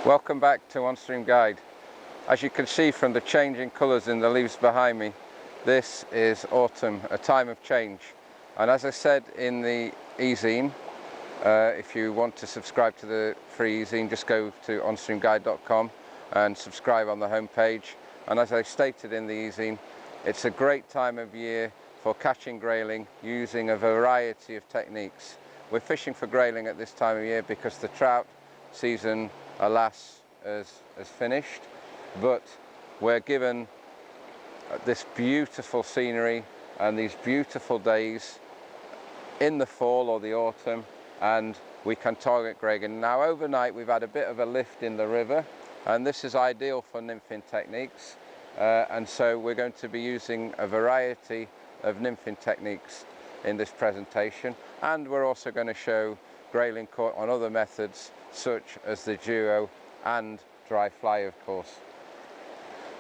Welcome back to On Stream Guide. As you can see from the changing colours in the leaves behind me, this is autumn, a time of change. And as I said in the e-zine, if you want to subscribe to the free e-zine, just go to onstreamguide.com and subscribe on the homepage. And as I stated in the e-zine, it's a great time of year for catching grayling using a variety of techniques. We're fishing for grayling at this time of year because the trout season, alas, has finished, but we're given this beautiful scenery and these beautiful days in the fall or the autumn, and we can target grayling. Now overnight we've had a bit of a lift in the river, and this is ideal for nymphing techniques, and so we're going to be using a variety of nymphing techniques in this presentation, and we're also going to show grayling caught on other methods such as the duo and dry fly, of course.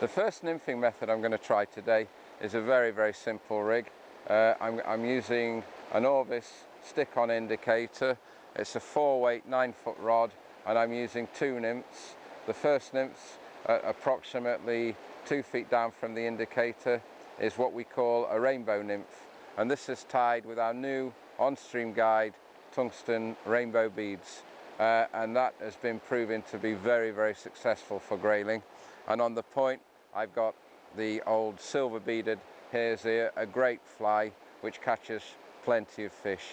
The first nymphing method I'm going to try today is a very simple rig. I'm using an Orvis stick-on indicator. It's a 4-weight 9-foot rod, and I'm using 2 nymphs. The first nymphs, approximately 2 feet down from the indicator, is what we call a rainbow nymph, and this is tied with our new on-stream guide tungsten rainbow beads, and that has been proven to be very successful for grayling. And on the point I've got the old silver beaded hare's ear, a great fly which catches plenty of fish.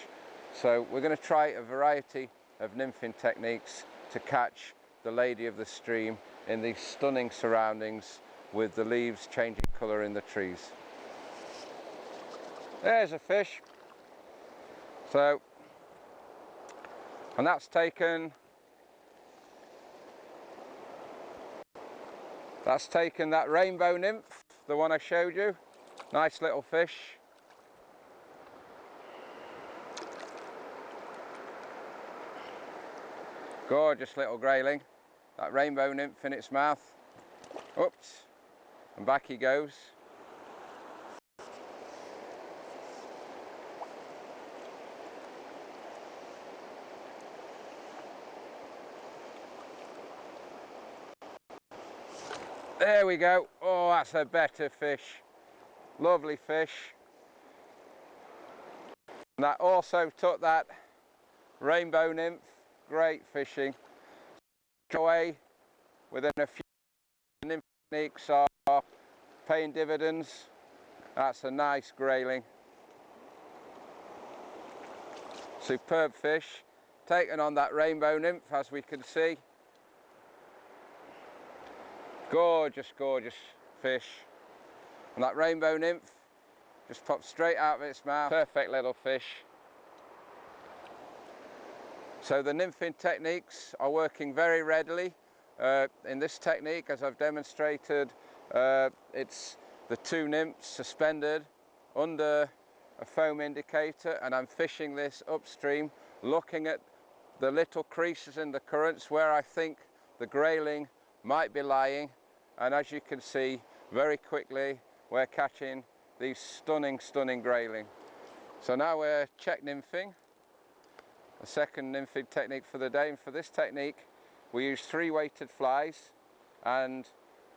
So we're going to try a variety of nymphing techniques to catch the lady of the stream in these stunning surroundings with the leaves changing colour in the trees. There's a fish. So, and that's taken that rainbow nymph, the one I showed you. Nice little fish. Gorgeous little grayling. That rainbow nymph in its mouth. Oops, and back he goes. There we go. Oh, that's a better fish. Lovely fish. And that also took that rainbow nymph. Great fishing. Away within a few nymph techniques are paying dividends. That's a nice grayling. Superb fish. Taken on that rainbow nymph, as we can see. Gorgeous fish. And that rainbow nymph just popped straight out of its mouth. Perfect little fish. So the nymphing techniques are working very readily. In this technique, as I've demonstrated, it's the 2 nymphs suspended under a foam indicator, and I'm fishing this upstream, looking at the little creases in the currents where I think the grayling might be lying, and as you can see, very quickly we're catching these stunning grayling. So now we're Czech nymphing, the second nymphing technique for the day, and for this technique we use 3 weighted flies, and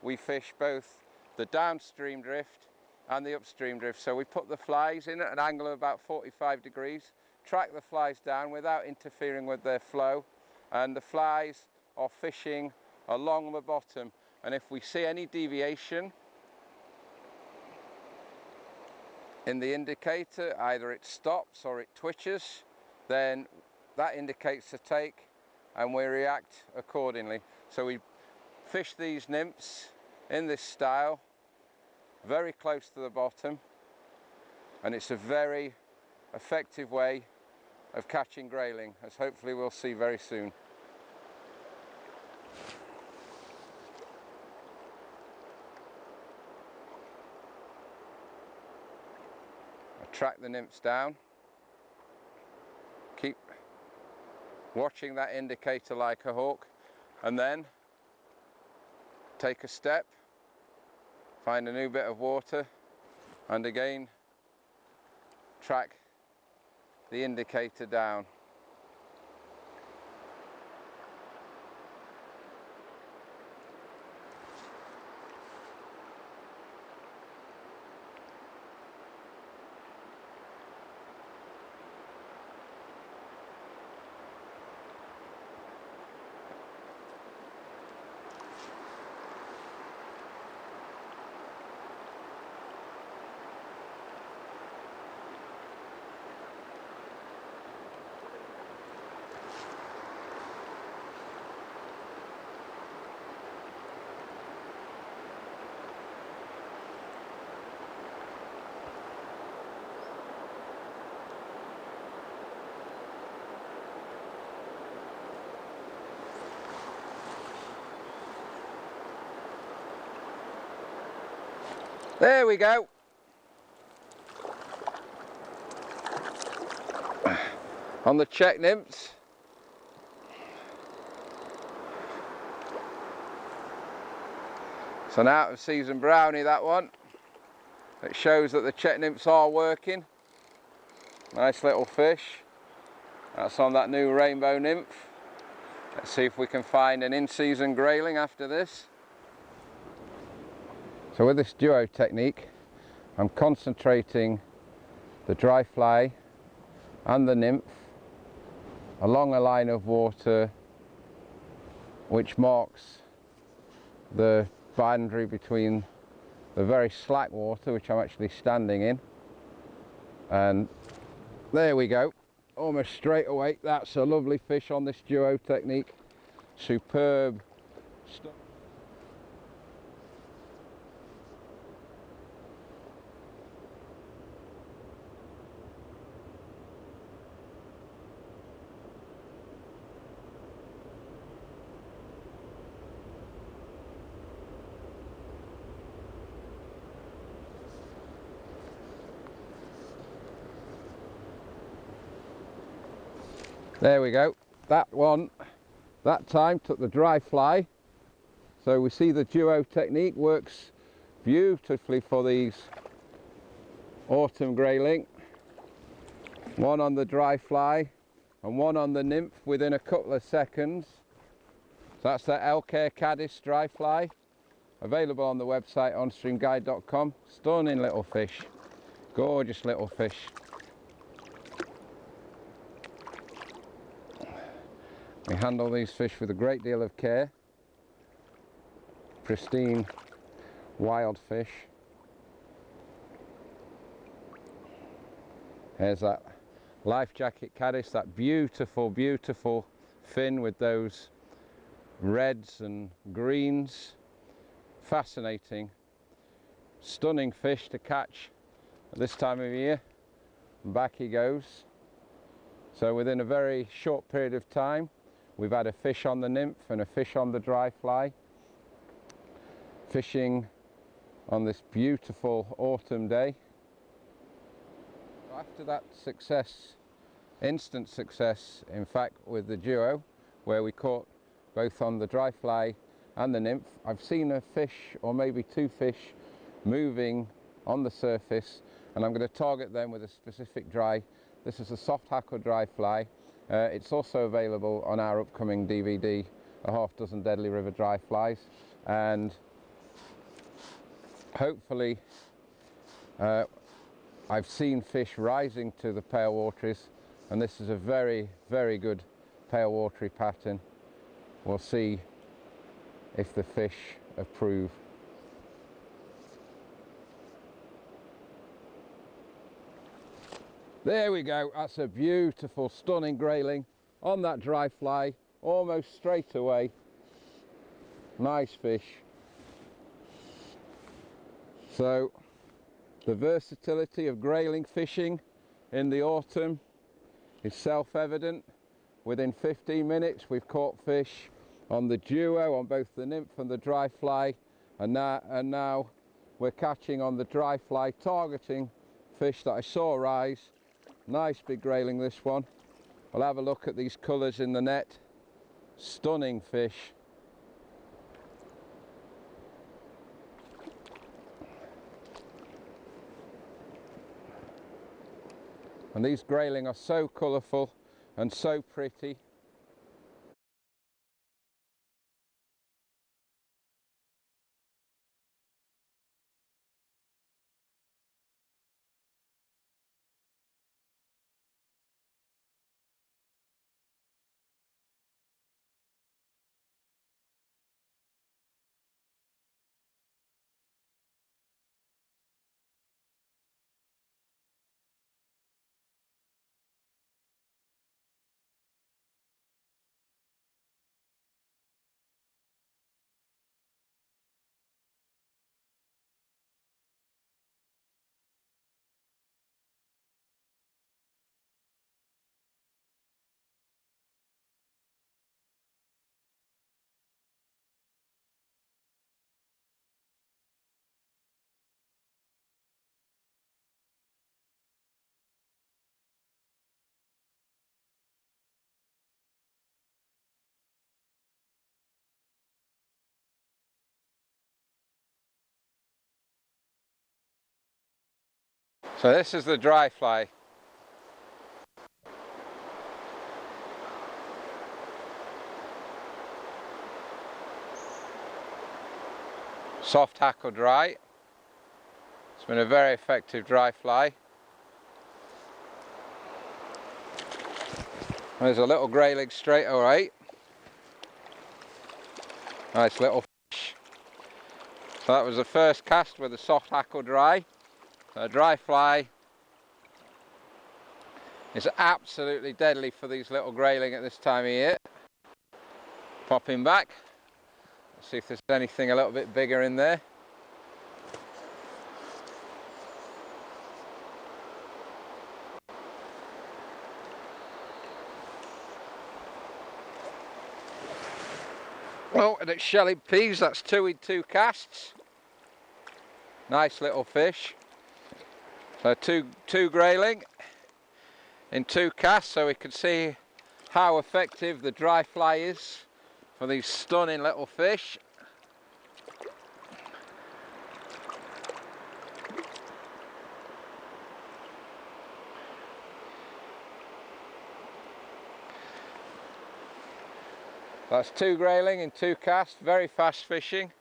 we fish both the downstream drift and the upstream drift. So we put the flies in at an angle of about 45 degrees, track the flies down without interfering with their flow, and the flies are fishing along the bottom, and if we see any deviation in the indicator, either it stops or it twitches, then that indicates a take and we react accordingly. So we fish these nymphs in this style very close to the bottom, and it's a very effective way of catching grayling, as hopefully we'll see very soon. Track the nymphs down, keep watching that indicator like a hawk, and then take a step, find a new bit of water, and again track the indicator down. There we go. On the Czech nymphs. It's an out of season brownie, that one. It shows that the Czech nymphs are working. Nice little fish. That's on that new rainbow nymph. Let's see if we can find an in-season grayling after this. So with this duo technique, I'm concentrating the dry fly and the nymph along a line of water which marks the boundary between the very slack water, which I'm actually standing in, and there we go, almost straight away. That's a lovely fish on this duo technique. Superb stuff. There we go. That one, that time, took the dry fly. So we see the duo technique works beautifully for these autumn grayling. One on the dry fly and one on the nymph within a couple of seconds. So that's the LK Caddis dry fly, available on the website onstreamguide.com. Stunning little fish, gorgeous little fish. We handle these fish with a great deal of care. Pristine wild fish. Here's that life jacket caddis, that beautiful, beautiful fin with those reds and greens. Fascinating, stunning fish to catch at this time of year. And back he goes. So within a very short period of time, we've had a fish on the nymph and a fish on the dry fly. Fishing on this beautiful autumn day. After that success, instant success in fact, with the duo, where we caught both on the dry fly and the nymph, I've seen a fish, or maybe two fish, moving on the surface, and I'm going to target them with a specific dry. This is a soft hackle dry fly. It's also available on our upcoming DVD, A Half Dozen Deadly River Dry Flies, and hopefully I've seen fish rising to the pale wateries, and this is a very, very good pale watery pattern. We'll see if the fish approve. There we go, that's a beautiful, stunning grayling on that dry fly, almost straight away. Nice fish. So the versatility of grayling fishing in the autumn is self-evident. Within 15 minutes we've caught fish on the duo, on both the nymph and the dry fly, and now we're catching on the dry fly, targeting fish that I saw rise. Nice big grayling, this one. We'll have a look at these colours in the net. Stunning fish. And these grayling are so colourful and so pretty. So this is the dry fly. Soft hackle dry. It's been a very effective dry fly. There's a little grayling straight away. Nice little fish. So that was the first cast with a soft hackle dry. So a dry fly is absolutely deadly for these little grayling at this time of year. Pop him back. Let's see if there's anything a little bit bigger in there. Oh, and it's shelly peas, that's 2 in 2 casts. Nice little fish. So two grayling in 2 casts, so we can see how effective the dry fly is for these stunning little fish. That's 2 grayling in 2 casts, very fast fishing.